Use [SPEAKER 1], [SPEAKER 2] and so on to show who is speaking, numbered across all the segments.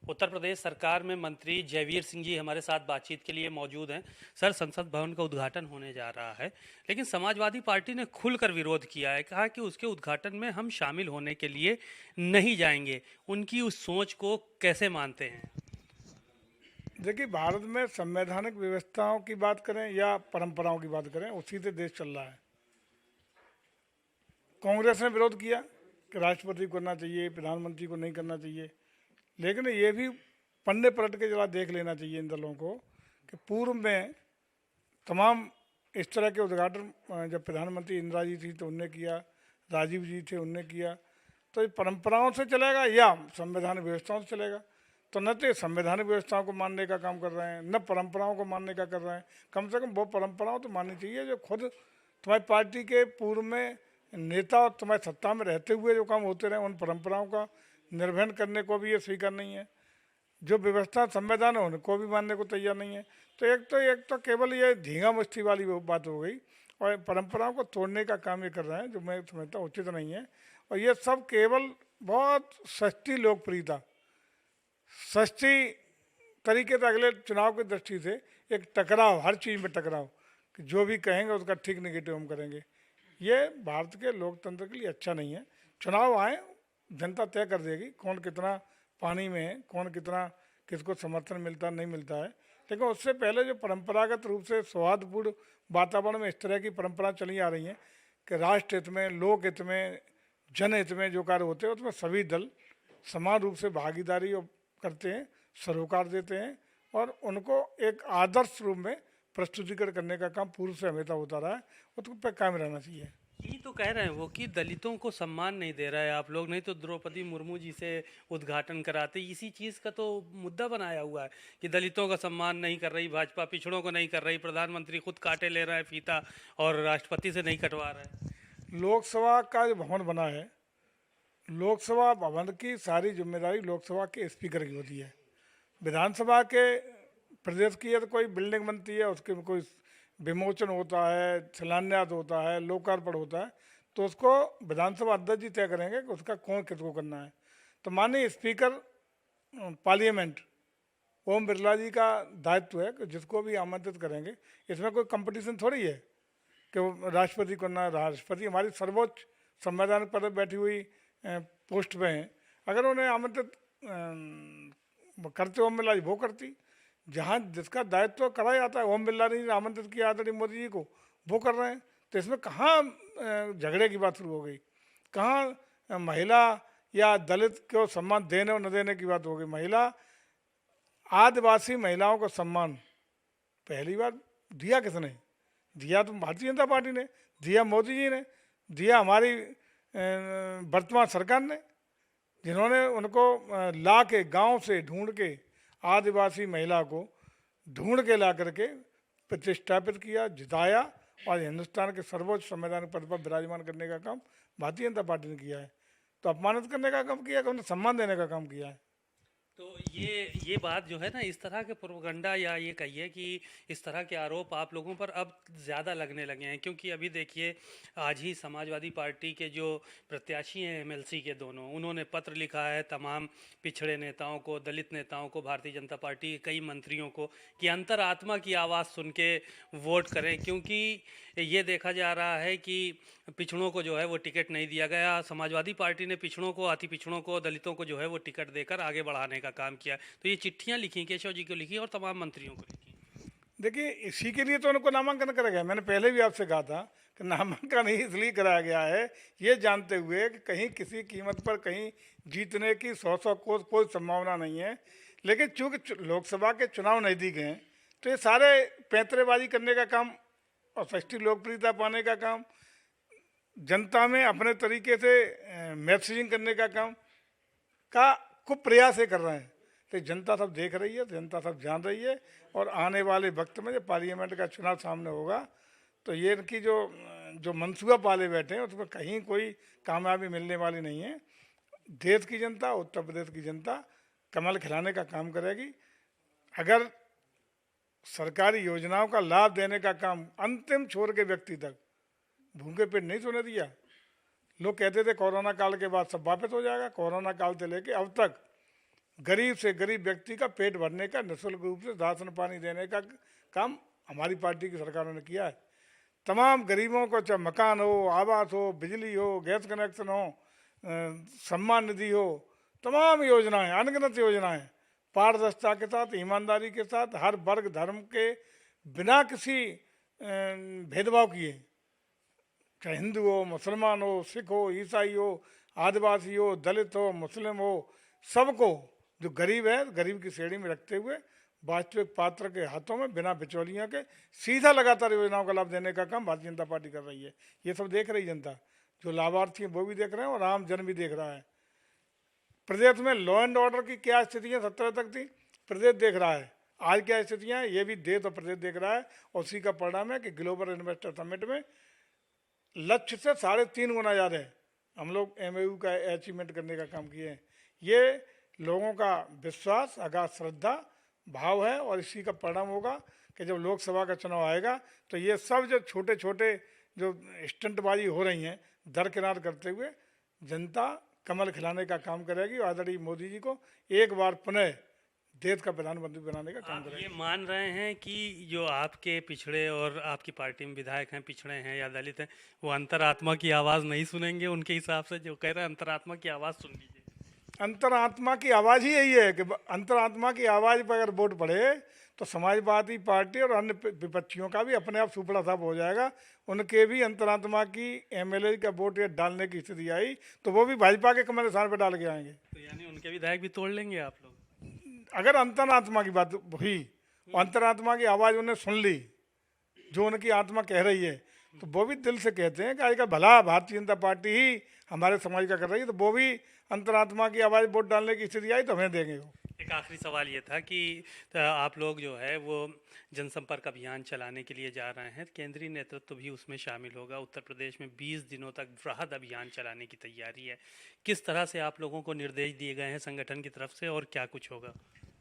[SPEAKER 1] उत्तर प्रदेश सरकार में मंत्री जयवीर सिंह जी हमारे साथ बातचीत के लिए मौजूद हैं। सर, संसद भवन का उद्घाटन होने जा रहा है, लेकिन समाजवादी पार्टी ने खुलकर विरोध किया है। कहा कि उसके उद्घाटन में हम शामिल होने के लिए नहीं जाएंगे। उनकी उस सोच को कैसे मानते हैं?
[SPEAKER 2] देखिए, भारत में संवैधानिक व्यवस्थाओं की बात करें या परंपराओं की बात करें, उसी से देश चल रहा है। कांग्रेस ने विरोध किया कि राष्ट्रपति को करना चाहिए, प्रधानमंत्री को नहीं करना चाहिए। लेकिन ये भी पन्ने पलट के जरा देख लेना चाहिए इन दलों को कि पूर्व में तमाम इस तरह के उद्घाटन जब प्रधानमंत्री इंदिरा जी थी तो उनने किया, राजीव जी थे उनने किया। तो ये परंपराओं से चलेगा या संवैधानिक व्यवस्थाओं से चलेगा? तो न तो ये संवैधानिक व्यवस्थाओं को मानने का काम कर रहे हैं, न परंपराओं को मानने का कर रहे हैं। कम से कम वो परंपराओं तो माननी चाहिए जो खुद तुम्हारी पार्टी के पूर्व में नेता और तुम्हारे सत्ता में रहते हुए जो काम होते रहे, उन परंपराओं का निर्वहन करने को भी ये स्वीकार नहीं है। जो व्यवस्था संविधान है उनको भी मानने को तैयार नहीं है। तो एक तो केवल ये धींगा मुश्ती वाली बात हो गई और परंपराओं को तोड़ने का काम ये कर रहे हैं, जो मैं समझता हूँ उचित नहीं है। और ये सब केवल बहुत सस्ती लोकप्रियता, सस्ती तरीके से अगले चुनाव की दृष्टि से एक टकराव, हर चीज़ में टकराव कि जो भी कहेंगे उसका ठीक निगेटिव हम करेंगे। ये भारत के लोकतंत्र के लिए अच्छा नहीं है। चुनाव आए, जनता तय कर देगी कौन कितना पानी में है, कौन कितना किसको समर्थन मिलता नहीं मिलता है। लेकिन उससे पहले जो परंपरागत रूप से सौहार्दपूर्ण वातावरण में इस तरह की परंपरा चली आ रही हैं कि राष्ट्र हित में, लोक हित में, जनहित में जो कार्य होते हैं उसमें सभी दल समान रूप से भागीदारी करते हैं, सरोकार देते हैं और उनको एक आदर्श रूप में प्रस्तुतिकरण करने का काम पूर्व से हमेशा होता रहा है। उसको पे कायम रहना चाहिए।
[SPEAKER 1] यही तो कह रहे हैं वो कि दलितों को सम्मान नहीं दे रहा है आप लोग, नहीं तो द्रौपदी मुर्मू जी से उद्घाटन कराते। इसी चीज़ का तो मुद्दा बनाया हुआ है कि दलितों का सम्मान नहीं कर रही भाजपा, पिछड़ों को नहीं कर रही, प्रधानमंत्री खुद काटे ले रहा है फीता और राष्ट्रपति से नहीं कटवा रहा है।
[SPEAKER 2] लोकसभा का जो भवन बना है, लोकसभा भवन की सारी जिम्मेदारी लोकसभा के स्पीकर की होती है। विधानसभा के प्रदेश की है तो कोई बिल्डिंग बनती है, उसके में कोई विमोचन होता है, शिलान्यास होता है, लोकार्पण होता है, तो उसको विधानसभा अध्यक्ष जी तय करेंगे कि उसका कौन किसको करना है। तो माननीय स्पीकर पार्लियामेंट ओम बिरला जी का दायित्व है कि जिसको भी आमंत्रित करेंगे, इसमें कोई कंपटीशन थोड़ी है कि वो राष्ट्रपति को ना, राष्ट्रपति हमारी सर्वोच्च संवैधानिक पद पर बैठी हुई पोस्ट पे हैं। अगर उन्हें आमंत्रित करते ओम बिरला जी, वो करती। जहाँ जिसका दायित्व करा जाता है, ओम बिरला ने आमंत्रित किया आदरणीय मोदी जी को, वो कर रहे हैं। तो इसमें कहाँ झगड़े की बात शुरू हो गई, कहाँ महिला या दलित को सम्मान देने और न देने की बात हो गई। महिला, आदिवासी महिलाओं को सम्मान पहली बार दिया किसने? दिया तो भारतीय जनता पार्टी ने, दिया मोदी जी ने, दिया हमारी वर्तमान सरकार ने, जिन्होंने उनको ला के गाँव से ढूंढ के आदिवासी महिला को ढूंढ के ला करके प्रतिष्ठापित किया, जिताया और हिंदुस्तान के सर्वोच्च संवैधानिक पद पर विराजमान करने का काम भारतीय जनता पार्टी ने किया है। तो अपमानित करने का काम किया, उन्हें सम्मान देने का काम किया है।
[SPEAKER 1] तो ये बात जो है ना, इस तरह के प्रोपगंडा या ये कहिए कि इस तरह के आरोप आप लोगों पर अब ज़्यादा लगने लगे हैं, क्योंकि अभी देखिए आज ही समाजवादी पार्टी के जो प्रत्याशी हैं एमएलसी के दोनों, उन्होंने पत्र लिखा है तमाम पिछड़े नेताओं को, दलित नेताओं को, भारतीय जनता पार्टी के कई मंत्रियों को कि अंतरात्मा की आवाज़ सुन के वोट करें, क्योंकि ये देखा जा रहा है कि पिछड़ों को जो है वो टिकट नहीं दिया गया। समाजवादी पार्टी ने पिछड़ों को, अति पिछड़ों को, दलितों को जो है वो टिकट देकर आगे बढ़ाने का काम किया। तो ये चिट्ठियां लिखी केशव जी को लिखी और तमाम मंत्रियों को लिखी।
[SPEAKER 2] देखिए, इसी के लिए तो उनको नामांकन करा गया। मैंने पहले भी आपसे कहा था कि नामांकन ही इसलिए कराया गया है, ये जानते हुए कि कहीं किसी कीमत पर कहीं जीतने की 100 को कोई संभावना नहीं है। लेकिन चूंकि लोकसभा के चुनाव नज़दीक हैं, तो ये सारे पैंतरेबाजी करने का काम और सस्ती लोकप्रियता पाने का काम, जनता में अपने तरीके से मैसेजिंग करने का काम का खूब प्रयास ये कर रहे हैं। तो जनता सब देख रही है, जनता सब जान रही है। और आने वाले वक्त में जब पार्लियामेंट का चुनाव सामने होगा तो ये इनकी जो जो मनसूबा पाले बैठे हैं उसमें कहीं कोई कामयाबी मिलने वाली नहीं है। देश की जनता, उत्तर प्रदेश की जनता कमल खिलाने का काम करेगी। अगर सरकारी योजनाओं का लाभ देने का काम अंतिम छोर के व्यक्ति तक भूखे पेट नहीं सोने दिया। लोग कहते थे कोरोना काल के बाद सब वापस हो जाएगा, कोरोना काल से लेके अब तक गरीब से गरीब व्यक्ति का पेट भरने का, निःशुल्क रूप से राशन पानी देने का काम हमारी पार्टी की सरकारों ने किया है। तमाम गरीबों को चाहे मकान हो, आवास हो, बिजली हो, गैस कनेक्शन हो, सम्मान निधि हो, तमाम योजनाएं, अनगिनत योजनाएं पारदर्शिता के साथ, ईमानदारी के साथ, हर वर्ग धर्म के बिना किसी भेदभाव किए, चाहे हिंदू हो, मुसलमान हो, सिख हो, ईसाई हो, आदिवासी हो, दलित हो, मुस्लिम हो, सबको जो गरीब है गरीब की श्रेणी में रखते हुए वास्तविक पात्र के हाथों में बिना बिचौलियों के सीधा लगातार योजनाओं का लाभ देने का काम भारतीय जनता पार्टी कर रही है। ये सब देख रही जनता, जो लाभार्थी हैं वो भी देख रहे हैं और आम जन भी देख रहा है। प्रदेश में लॉ एंड ऑर्डर की क्या स्थितियाँ 17 तक थी, प्रदेश देख रहा है। आज क्या स्थितियाँ हैं ये भी देश और प्रदेश देख रहा है, और उसी का परिणाम है कि ग्लोबल इन्वेस्टर समिट में लक्ष्य से 3.5 गुना ज़्यादा है हम लोग MOU का अचीवमेंट करने का काम किए हैं। ये लोगों का विश्वास, अगाध श्रद्धा भाव है, और इसी का परिणाम होगा कि जब लोकसभा का चुनाव आएगा तो ये सब जो छोटे छोटे जो स्टंटबाजी हो रही हैं दरकिनार करते हुए जनता कमल खिलाने का काम करेगी और आदरणीय मोदी जी को एक बार पुनः देश का प्रधानमंत्री बनाने का काम
[SPEAKER 1] आप
[SPEAKER 2] करेगी।
[SPEAKER 1] ये मान रहे हैं कि जो आपके पिछड़े और आपकी पार्टी में विधायक हैं, पिछड़े हैं या दलित हैं, वो अंतरात्मा की आवाज़ नहीं सुनेंगे? उनके हिसाब से जो कह रहे हैं अंतरात्मा की आवाज़ सुन लीजिए।
[SPEAKER 2] अंतरात्मा की आवाज़ ही यही है कि अंतरात्मा की आवाज़ पर अगर वोट पड़े तो समाजवादी पार्टी और अन्य विपक्षियों का भी अपने आप सुपड़ा साफ हो जाएगा। उनके भी अंतरात्मा की MLA का वोट या डालने की स्थिति आई तो वो भी भाजपा के कमल निशान पर डाल के आएंगे।
[SPEAKER 1] तो यानी उनके विधायक भी तोड़ लेंगे आप लोग?
[SPEAKER 2] अगर अंतरात्मा की बात हुई और अंतरात्मा की आवाज़ उन्हें सुन ली, जो उनकी आत्मा कह रही है, तो वो भी दिल से कहते हैं कि आज का भला भारतीय जनता पार्टी ही हमारे समाज का कर रही है, तो वो भी अंतरात्मा की आवाज़ वोट डालने की स्थिति आई तो हमें देंगे वो।
[SPEAKER 1] एक आखिरी सवाल ये था कि आप लोग जो है वो जनसंपर्क अभियान चलाने के लिए जा रहे हैं, केंद्रीय नेतृत्व भी उसमें शामिल होगा। उत्तर प्रदेश में 20 दिनों तक वृहद अभियान चलाने की तैयारी है। किस तरह से आप लोगों को निर्देश दिए गए हैं संगठन की तरफ से और क्या कुछ होगा?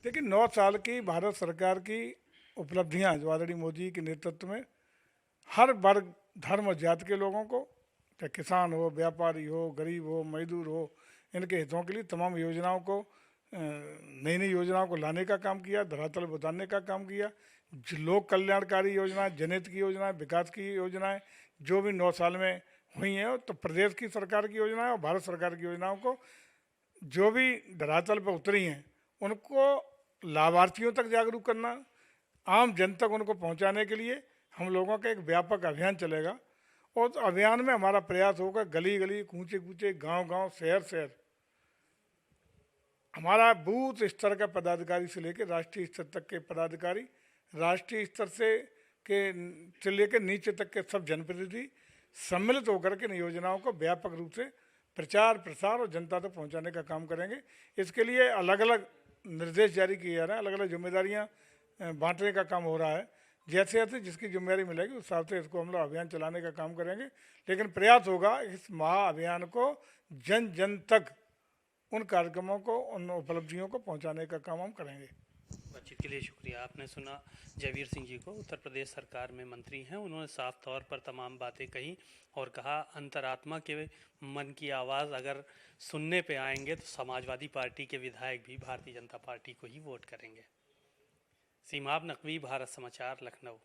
[SPEAKER 2] देखिए 9 साल की भारत सरकार की उपलब्धियां जो आदरणीय मोदी के नेतृत्व में हर वर्ग धर्म और जाति के लोगों को, चाहे किसान हो, व्यापारी हो, गरीब हो, मजदूर हो, इनके हितों के लिए तमाम योजनाओं को, नई नई योजनाओं को लाने का काम किया, धरातल पर उतारने का काम किया। लोक कल्याणकारी योजनाएं, जनहित की योजनाएं, विकास की योजनाएं जो भी 9 साल में हुई हैं, तो प्रदेश की सरकार की योजनाएं और भारत सरकार की योजनाओं को जो भी धरातल पर उतरी हैं उनको लाभार्थियों तक जागरूक करना, आम जन तक उनको पहुंचाने के लिए हम लोगों का एक व्यापक अभियान चलेगा। और उस अभियान में हमारा प्रयास होगा गली गली, कूचे कूचे, गांव गांव, शहर शहर, हमारा बूथ स्तर का पदाधिकारी से लेकर राष्ट्रीय स्तर तक के पदाधिकारी, राष्ट्रीय स्तर से लेकर नीचे तक के सब जनप्रतिनिधि सम्मिलित होकर के इन योजनाओं को व्यापक रूप से प्रचार प्रसार और जनता तक पहुंचाने का काम करेंगे। इसके लिए अलग अलग निर्देश जारी किए जा रहे हैं, अलग अलग जिम्मेदारियां बांटने का काम हो रहा है। जैसे जैसे जिसकी जिम्मेदारी मिलेगी उस हिसाब से इसको हम लोग अभियान चलाने का काम करेंगे। लेकिन प्रयास होगा इस महाअभियान को जन जन तक, उन कार्यक्रमों को, उन उपलब्धियों को पहुंचाने का काम हम करेंगे।
[SPEAKER 1] बातचीत के लिए शुक्रिया। आपने सुना जयवीर सिंह जी को, उत्तर प्रदेश सरकार में मंत्री हैं। उन्होंने साफ तौर पर तमाम बातें कही और कहा अंतरात्मा के मन की आवाज़ अगर सुनने पे आएंगे तो समाजवादी पार्टी के विधायक भी भारतीय जनता पार्टी को ही वोट करेंगे। सीमाब नकवी, भारत समाचार, लखनऊ।